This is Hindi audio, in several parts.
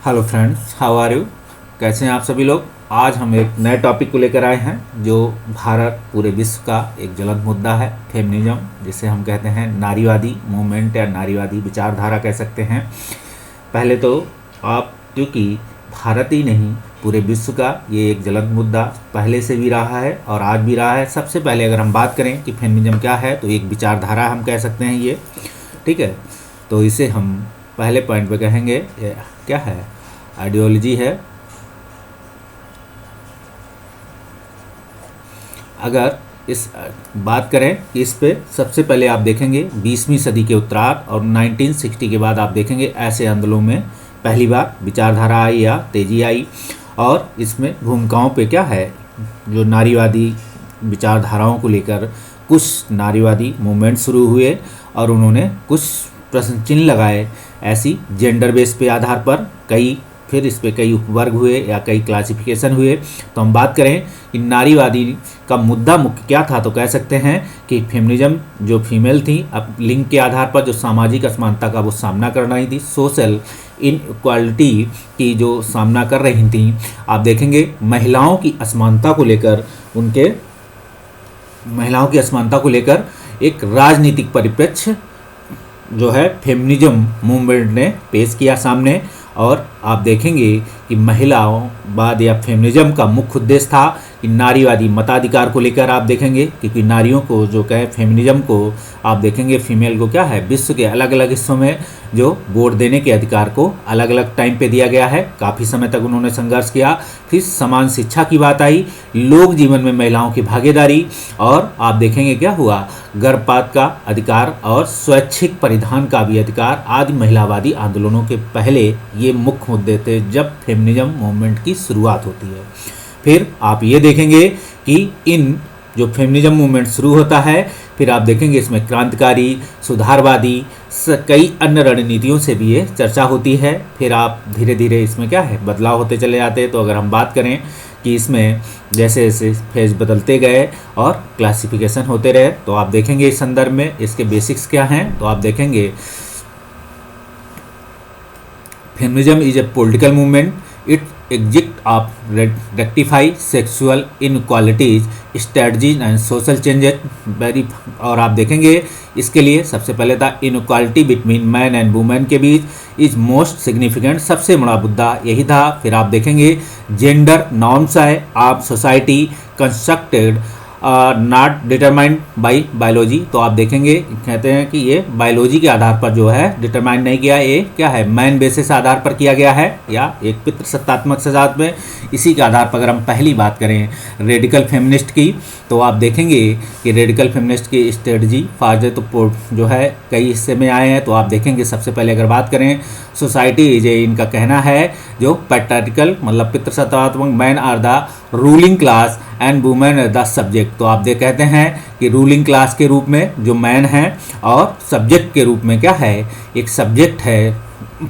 Hello friends, how are you. कैसे हैं आप सभी लोग। आज हम एक नए टॉपिक को लेकर आए हैं जो भारत पूरे विश्व का एक ज्वलंत मुद्दा है, फेमिनिज्म, जिसे हम कहते हैं नारीवादी मूवमेंट या नारीवादी विचारधारा कह सकते हैं। पहले तो आप, क्योंकि भारत ही नहीं पूरे विश्व का ये एक ज्वलंत मुद्दा पहले से भी रहा है और आज भी रहा है। सबसे पहले अगर हम बात करें कि फेमिनिज्म क्या है, तो एक विचारधारा हम कह सकते हैं ये, ठीक है। तो इसे हम पहले पॉइंट पे कहेंगे ये क्या है, आइडियोलॉजी है। अगर इस बात करें कि इस पे सबसे पहले आप देखेंगे 20वीं सदी के उत्तरार्ध और 1960 के बाद आप देखेंगे ऐसे आंदोलनों में पहली बार विचारधारा आई या तेजी आई। और इसमें भूमिकाओं पे क्या है, जो नारीवादी विचारधाराओं को लेकर कुछ नारीवादी मूवमेंट शुरू हुए और उन्होंने कुछ प्रश्न चिन्ह लगाए ऐसी जेंडर बेस पे आधार पर। फिर इस पे कई उपवर्ग हुए या कई क्लासिफिकेशन हुए। तो हम बात करें कि नारीवादी का मुद्दा मुख्य क्या था, तो कह सकते हैं कि फेमिनिज्म जो फीमेल थी, अब लिंग के आधार पर जो सामाजिक असमानता का वो सामना कर रही थी, सोशल इनइक्वालिटी की जो सामना कर रही थी। आप देखेंगे महिलाओं की असमानता को लेकर एक राजनीतिक परिप्रेक्ष्य जो है फेमिनिज्म मूवमेंट ने पेश किया सामने। और आप देखेंगे कि महिलाओंवाद या फेमिनिज्म का मुख्य उद्देश्य था कि नारीवादी मताधिकार को लेकर आप देखेंगे, क्योंकि नारियों को जो कहे फेमिनिज्म को आप देखेंगे फीमेल को क्या है, विश्व के अलग अलग हिस्सों में जो वोट देने के अधिकार को अलग अलग टाइम पे दिया गया है। काफ़ी समय तक उन्होंने संघर्ष किया। फिर समान शिक्षा की बात आई, लोक जीवन में महिलाओं की भागीदारी, और आप देखेंगे क्या हुआ, गर्भपात का अधिकार और स्वैच्छिक परिधान का भी अधिकार आदि महिलावादी आंदोलनों के पहले ये मुख्य मुद्दे थे जब फेमिनिज्म मूवमेंट की शुरुआत होती है। फिर आप ये देखेंगे कि इन जो फेमिनिज्म मूवमेंट शुरू होता है, फिर आप देखेंगे इसमें क्रांतिकारी, सुधारवादी, कई अन्य रणनीतियों से भी ये चर्चा होती है। फिर आप धीरे धीरे इसमें क्या है, बदलाव होते चले जाते हैं। तो अगर हम बात करें कि इसमें जैसे जैसे फेज बदलते गए और क्लासिफिकेशन होते रहे, तो आप देखेंगे इस संदर्भ में इसके बेसिक्स क्या हैं। तो आप देखेंगे feminism is a political movement, it exist of rectify sexual inequalities, strategies and social changes very. और आप देखेंगे इसके लिए सबसे पहले था inequality between man and women के बीच इज मोस्ट सिग्निफिकेंट, सबसे बड़ा मुद्दा यही था। फिर आप देखेंगे जेंडर नॉर्म्स है आप society constructed not determined by biology. तो आप देखेंगे कहते हैं कि ये बायोलॉजी के आधार पर जो है डिटरमाइन नहीं किया, ये क्या है, मैन बेसिस आधार पर किया गया है या एक पितृसत्तात्मक सजात में। इसी के आधार पर अगर हम पहली बात करें रेडिकल फेमिनिस्ट की, तो आप देखेंगे कि रेडिकल फेमिनिस्ट की स्ट्रेटजी फायदे तो जो है कई हिस्से में आए हैं। तो आप देखेंगे सबसे पहले अगर बात करें सोसाइटी जो इनका कहना है जो पैट्रियार्कल मतलब पितृसत्तात्मक, man are the ruling class and women are the subject. तो आप कहते हैं कि रूलिंग क्लास के रूप में जो मैन है और सब्जेक्ट के रूप में क्या है, एक सब्जेक्ट है,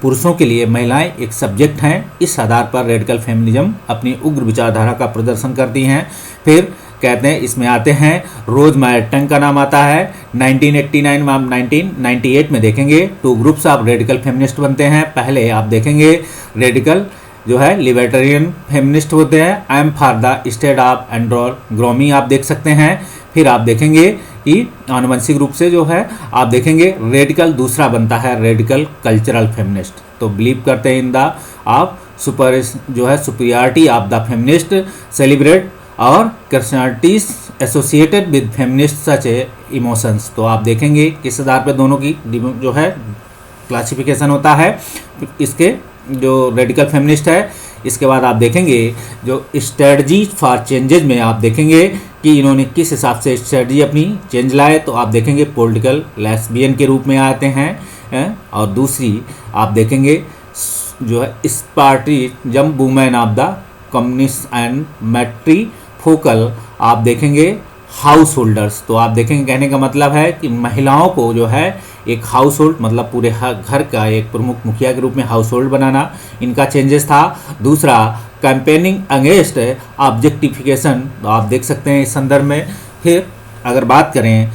पुरुषों के लिए महिलाएं एक सब्जेक्ट हैं। इस आधार पर रेडिकल फेमिनिज्म अपनी उग्र विचारधारा का प्रदर्शन करती हैं। फिर कहते हैं इसमें आते हैं रोज मैटन का नाम आता है 1989 1998 में देखेंगे two groups of radical feminist बनते हैं। पहले आप देखेंगे रेडिकल जो है लिबर्टेरियन फेमिनिस्ट होते हैं, I am for the state of androgyny आप देख सकते हैं। फिर आप देखेंगे कि आनुवंशिक रूप से जो है आप देखेंगे रेडिकल दूसरा बनता है रेडिकल कल्चरल फेमिनिस्ट। तो बिलीव करते हैं इन द आप सुपर जो है superiority of the feminist celebrate और christianities associated with feminist such a emotions. तो आप देखेंगे किस आधार पर दोनों की जो है क्लासिफिकेशन होता है इसके जो रेडिकल फेमिनिस्ट है। इसके बाद आप देखेंगे जो स्ट्रेटजी फॉर चेंजेज में आप देखेंगे कि इन्होंने किस हिसाब से स्ट्रेटजी अपनी चेंज लाए। तो आप देखेंगे पॉलिटिकल लेस्बियन के रूप में आते हैं और दूसरी आप देखेंगे जो है इस पार्टी जब women of the communist and matrifocal आप देखेंगे हाउस होल्डर्स। तो आप देखेंगे कहने का मतलब है कि महिलाओं को जो है एक हाउस होल्ड मतलब पूरे घर का एक प्रमुख मुखिया के रूप में हाउस होल्ड बनाना इनका चेंजेस था। दूसरा कैंपेनिंग अगेंस्ट ऑब्जेक्टिफिकेशन, तो आप देख सकते हैं इस संदर्भ में। फिर अगर बात करें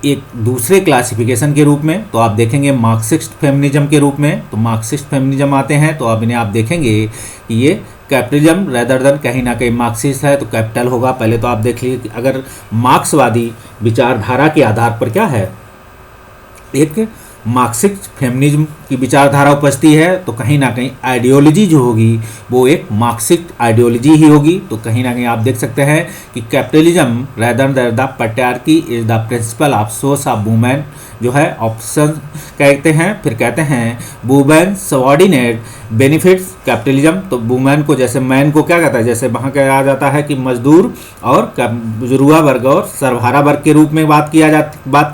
एक दूसरे क्लासिफिकेशन के रूप में, तो आप देखेंगे मार्क्सिस्ट फेमिनिज्म के रूप में। तो मार्क्सिस्ट फेमिनिज्म आते हैं, तो अब इन्हें आप देखेंगे कि ये कैपिटलिज्म रेदर देन कहीं ना कहीं मार्क्सिस्ट है, तो कैपिटल होगा। पहले तो आप देख लीजिए कि अगर मार्क्सवादी विचारधारा के आधार पर क्या है, एक मार्क्सिस्ट फेमिनिज्म की विचारधारा उपजती है, तो कहीं ना कहीं आइडियोलॉजी जो होगी वो एक मार्क्सिस्ट आइडियोलॉजी ही होगी। तो कहीं ना कहीं आप देख सकते हैं कि capitalism rather than the patriarchy is the principle of source of women जो है ऑप्शन कहते हैं। फिर कहते हैं वुमेन सबऑर्डिनेट बेनिफिट्स कैपिटलिज्म। तो वुमेन को जैसे मैन को क्या कहता है, जैसे वहाँ कहा जाता है कि मजदूर और जुरुआ वर्ग और सर्वहारा वर्ग के रूप में बात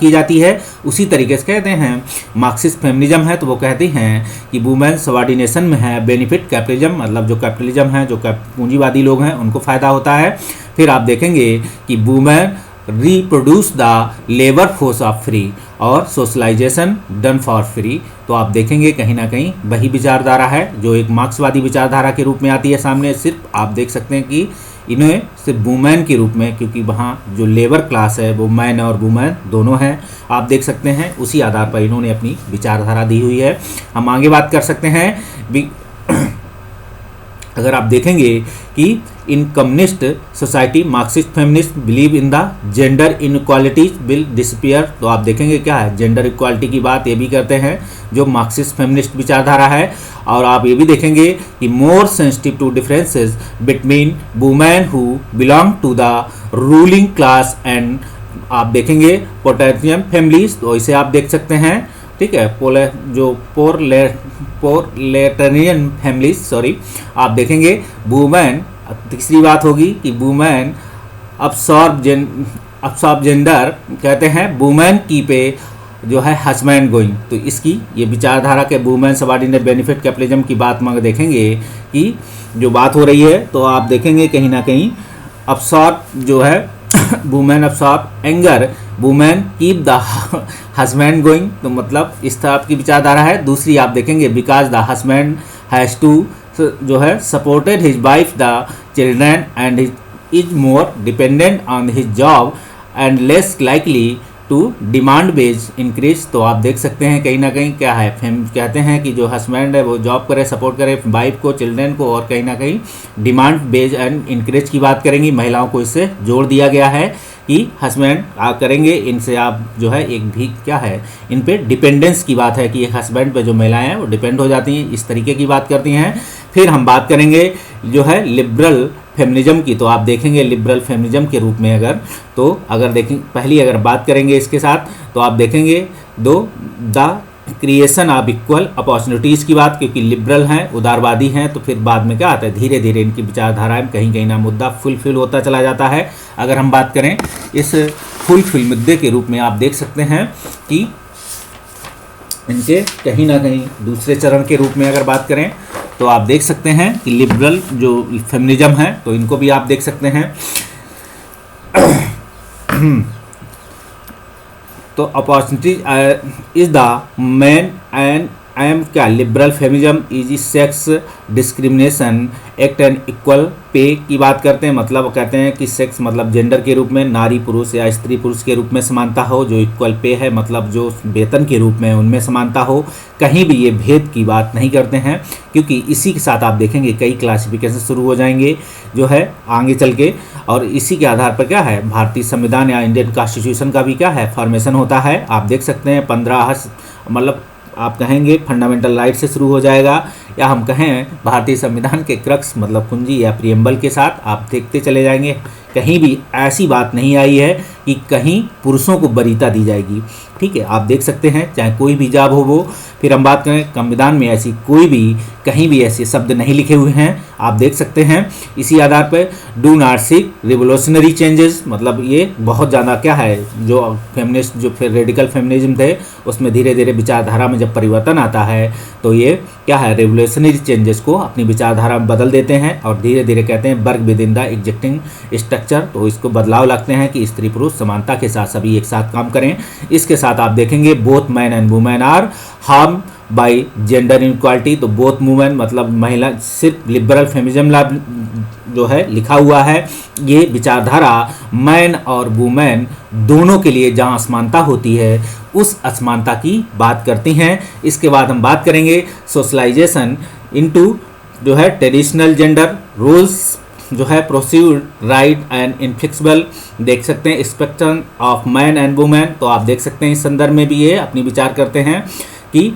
की जाती है, उसी तरीके से कहते हैं मार्क्सिस्ट फेमिनिज्म है, तो वो कहती हैं कि वुमेन सबऑर्डिनेशन में है, बेनिफिट कैपिटलिज्म, मतलब जो कैपिटलिज्म है, जो पूंजीवादी लोग हैं उनको फ़ायदा होता है। फिर आप देखेंगे कि women reproduce the labour force of free और सोशलाइजेशन डन फॉर फ्री। तो आप देखेंगे कहीं ना कहीं वही विचारधारा है जो एक मार्क्सवादी विचारधारा के रूप में आती है सामने। सिर्फ आप देख सकते हैं कि इन्हें सिर्फ वुमेन के रूप में, क्योंकि वहाँ जो लेबर क्लास है वो मैन और वुमेन दोनों हैं, आप देख सकते हैं उसी आधार पर इन्होंने अपनी विचारधारा दी हुई है। हम आगे बात कर सकते हैं अगर आप देखेंगे कि in communist society Marxist feminist believe in the gender inequalities will disappear. तो आप देखेंगे क्या है, जेंडर इक्वालिटी की बात ये भी करते हैं जो मार्क्सिस्ट फेमिनिस्ट विचारधारा है। और आप ये भी देखेंगे कि more sensitive to differences between women who belong to the ruling class and आप देखेंगे प्रोटेस्टेंट फैमिलीज। तो इसे आप देख सकते हैं, ठीक है, पोरलेटेरियन फैमिलीज, सॉरी। आप देखेंगे वुमेन, तीसरी बात होगी कि वुमेन अब्सॉर्ब जेंडर कहते हैं वुमेन की पे जो है हस्बैंड गोइंग। तो इसकी ये विचारधारा के वुमेन सबऑर्डिनेट बेनिफिट कैपिटलिज्म की बात में देखेंगे कि जो बात हो रही है, तो आप देखेंगे कहीं ना कहीं अब्सॉर्ब जो है women absorb anger women keep the husband going. तो मतलब इस तरह की विचारधारा है। दूसरी आप देखेंगे because the husband has to जो है supported his wife the children and is more dependent on his job and less likely to demand wage increase. तो आप देख सकते हैं कहीं ना कहीं क्या है, कहते हैं कि जो हस्बैंड है वो जॉब करे, सपोर्ट करे वाइफ को, चिल्ड्रन को, और कहीं ना कहीं डिमांड बेज एंड इंक्रीज की बात करेंगी। महिलाओं को इससे जोड़ दिया गया है कि हस्बैंड आप करेंगे, इनसे आप जो है एक भी क्या है, इन पे डिपेंडेंस की बात है कि हस्बैंड पे जो महिलाएं हैं वो डिपेंड हो जाती हैं, इस तरीके की बात करती हैं। फिर हम बात करेंगे जो है लिबरल फेमिनिज्म की। तो आप देखेंगे लिबरल फेमिनिज्म के रूप में अगर देखें पहली अगर बात करेंगे इसके साथ, तो आप देखेंगे the creation of equal opportunities की बात, क्योंकि लिबरल हैं, उदारवादी हैं, तो फिर बाद में क्या आता है, धीरे धीरे इनकी विचारधारा में कहीं कहीं ना मुद्दा फुलफिल होता चला जाता है। अगर हम बात करें इस फुलफिल मुद्दे के रूप में, आप देख सकते हैं कि इनके कहीं ना कहीं दूसरे चरण के रूप में अगर बात करें, तो आप देख सकते हैं कि लिबरल जो फेमिनिज्म है, तो इनको भी आप देख सकते हैं। तो opportunity is the main and I am क्या liberal feminism is sex discrimination act and equal pay की बात करते हैं। मतलब कहते हैं कि सेक्स मतलब जेंडर के रूप में नारी पुरुष या स्त्री पुरुष के रूप में समानता हो, जो इक्वल पे है मतलब जो वेतन के रूप में उनमें समानता हो, कहीं भी ये भेद की बात नहीं करते हैं, क्योंकि इसी के साथ आप देखेंगे कई क्लासिफिकेशन शुरू हो जाएंगे जो है आगे चल के, और इसी के आधार पर क्या है भारतीय संविधान या इंडियन कॉन्स्टिट्यूशन का भी क्या है फॉर्मेशन होता है। आप देख सकते हैं 15 मतलब आप कहेंगे फंडामेंटल राइट से शुरू हो जाएगा, या हम कहें भारतीय संविधान के क्रक्स मतलब कुंजी या प्रियम्बल के साथ आप देखते चले जाएंगे। कहीं भी ऐसी बात नहीं आई है कि कहीं पुरुषों को वरीयता दी जाएगी, ठीक है, आप देख सकते हैं चाहे कोई भी जॉब हो वो। फिर हम बात करें संविधान में ऐसी कोई भी कहीं भी ऐसे शब्द नहीं लिखे हुए हैं, आप देख सकते हैं। इसी आधार पर do not seek revolutionary changes, मतलब ये बहुत ज़्यादा क्या है जो फेमिनिस्ट जो फिर रेडिकल फेमिनिज्म थे उसमें धीरे धीरे विचारधारा में जब परिवर्तन आता है तो ये क्या है रिवोल्यूशनरी चेंजेस को अपनी विचारधारा में बदल देते हैं और धीरे धीरे कहते हैं work with in the existing structure, तो इसको बदलाव लगते हैं कि स्त्री पुरुष समानता के साथ सभी एक साथ काम करें। इसके साथ आप देखेंगे both man and women are harm by gender inequality. तो बोथ मूवमेंट मतलब महिला, सिर्फ लिबरल फेमिनिज्म जो है लिखा हुआ है, ये विचारधारा मैन और वुमेन दोनों के लिए जहाँ असमानता होती है उस असमानता की बात करती हैं। इसके बाद हम बात करेंगे सोशलाइजेशन इनटू जो है ट्रेडिशनल जेंडर रोल्स जो है प्रोसीड राइट एंड इनफ्लेक्सिबल। देख सकते हैं spectrum of man and women. तो आप देख सकते हैं इस संदर्भ में भी ये अपनी विचार करते हैं कि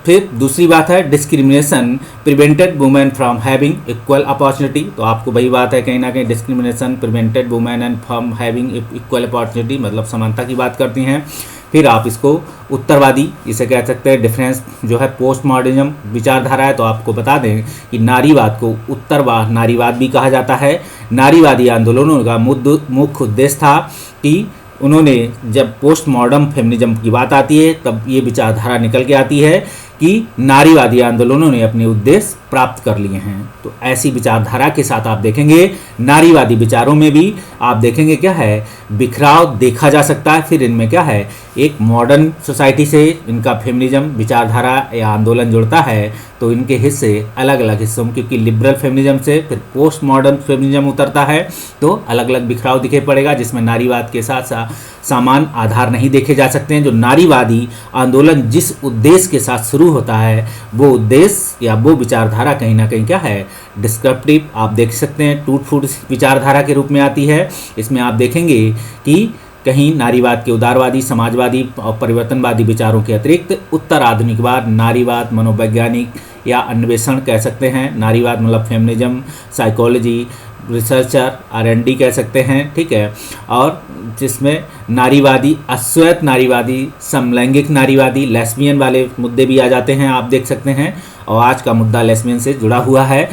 फिर दूसरी बात है discrimination prevented women from having equal opportunity. तो आपको वही बात है, कहीं ना कहीं discrimination prevented women and from having equal opportunity मतलब समानता की बात करती हैं। फिर आप इसको उत्तरवादी इसे कह सकते हैं, डिफरेंस जो है पोस्ट मॉडर्निज्म विचारधारा है। तो आपको बता दें कि नारीवाद को उत्तरवाद नारीवाद भी कहा जाता है। नारीवादी आंदोलनों का मुख्य उद्देश्य था कि उन्होंने, जब पोस्ट मॉडर्न फेमिनिज्म की बात आती है तब ये विचारधारा निकल के आती है कि नारीवादी आंदोलनों ने अपने उद्देश्य प्राप्त कर लिए हैं। तो ऐसी विचारधारा के साथ आप देखेंगे नारीवादी विचारों में भी आप देखेंगे क्या है, बिखराव देखा जा सकता है। फिर इनमें क्या है, एक मॉडर्न सोसाइटी से इनका फेमिनिज्म विचारधारा या आंदोलन जुड़ता है तो इनके हिस्से अलग अलग हिस्सों में, क्योंकि लिबरल फेमिनिज्म से फिर पोस्ट मॉडर्न फेमिनिज्म उतरता है तो अलग अलग बिखराव दिखे पड़ेगा, जिसमें नारीवाद के साथ समान आधार नहीं देखे जा सकते हैं। जो नारीवादी आंदोलन जिस उद्देश्य के साथ शुरू होता है वो उद्देश्य या वो विचारधारा कहीं ना कहीं क्या है, डिस्क्रिप्टिव आप देख सकते हैं टूट फूट विचारधारा के रूप में आती है। इसमें आप देखेंगे कि कहीं नारीवाद के उदारवादी, समाजवादी और परिवर्तनवादी विचारों के अतिरिक्त उत्तर आधुनिकवाद, नारीवाद, मनोवैज्ञानिक या अन्वेषण कह सकते हैं। नारीवाद मतलब फेमिनिज्म, साइकोलॉजी, रिसर्चर, R&D कह सकते हैं, ठीक है। और जिसमें नारीवादी, अश्वेत नारीवादी, समलैंगिक नारीवादी, लेस्बियन वाले मुद्दे भी आ जाते हैं, आप देख सकते हैं। और आज का मुद्दा लेस्बियन से जुड़ा हुआ है,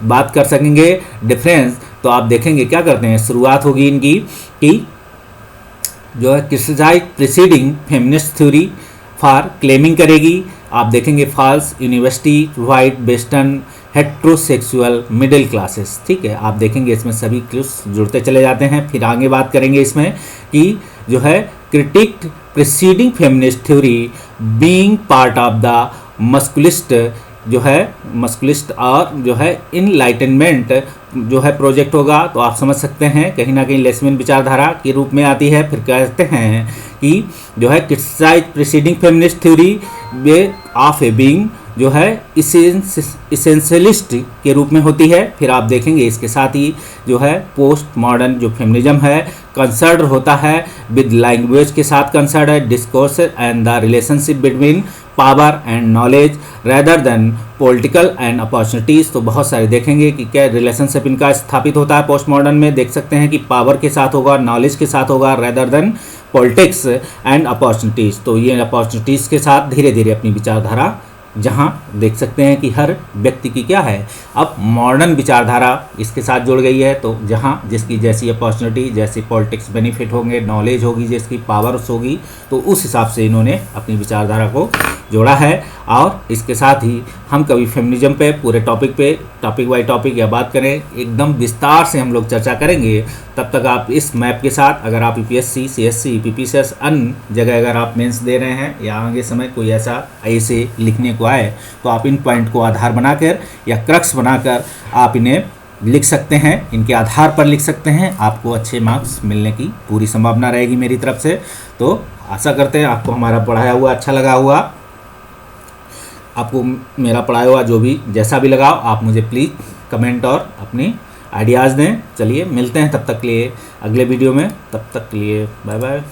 बात कर सकेंगे। डिफरेंस तो आप देखेंगे क्या करते हैं, शुरुआत होगी इनकी कि जो है criticise preceding feminist theory for claiming करेगी। आप देखेंगे false university, white, western, heterosexual, middle classes, ठीक है। आप देखेंगे इसमें सभी क्लूस जुड़ते चले जाते हैं। फिर आगे बात करेंगे इसमें कि जो है critic preceding feminist theory being part of the masculist जो है मस्कुलिस्ट और जो है इनलाइटनमेंट जो है प्रोजेक्ट होगा। तो आप समझ सकते हैं कहीं ना कहीं लेस्बियन विचारधारा के रूप में आती है। फिर कहते हैं कि जो है criticise preceding feminist theory way of a being जो है इसेंशियलिस्ट के रूप में होती है। फिर आप देखेंगे इसके साथ ही जो है पोस्ट मॉडर्न जो फेमिनिज्म है कंसर्न होता है विद लैंग्वेज के साथ कंसर्न है, discourse and the relationship between power and knowledge rather than political and opportunities. तो बहुत सारे देखेंगे कि क्या रिलेशनशिप इनका स्थापित होता है पोस्ट मॉडर्न में। देख सकते हैं कि पावर के साथ होगा, नॉलेज के साथ होगा, rather than politics and opportunities. तो ये अपॉर्चुनिटीज़ के साथ धीरे धीरे अपनी विचारधारा जहाँ देख सकते हैं कि हर व्यक्ति की क्या है, अब मॉडर्न विचारधारा इसके साथ जुड़ गई है। तो जहाँ जिसकी जैसी अपॉर्चुनिटी, जैसी पॉलिटिक्स बेनिफिट होंगे, नॉलेज होगी, जिसकी पावर्स होगी, तो उस हिसाब से इन्होंने अपनी विचारधारा को जोड़ा है। और इसके साथ ही हम कभी फेमिनिज्म पे पूरे टॉपिक पे टॉपिक बाई टॉपिक या बात करें एकदम विस्तार से हम लोग चर्चा करेंगे। तब तक आप इस मैप के साथ अगर आप UPSC, CSC, PPCS अन्य जगह अगर आप मेंस दे रहे हैं या आगे समय कोई ऐसा ऐसे लिखने को आए तो आप इन पॉइंट को आधार बनाकर या क्रक्स बनाकर आप इन्हें लिख सकते हैं, इनके आधार पर लिख सकते हैं। आपको अच्छे मार्क्स मिलने की पूरी संभावना रहेगी मेरी तरफ से। तो आशा करते हैं आपको हमारा पढ़ाया हुआ अच्छा लगा हुआ, आपको मेरा पढ़ाया हुआ जो भी जैसा भी लगा आप मुझे प्लीज़ कमेंट और अपनी आइडियाज़ दें। चलिए मिलते हैं तब तक के लिए अगले वीडियो में, तब तक के लिए बाय बाय।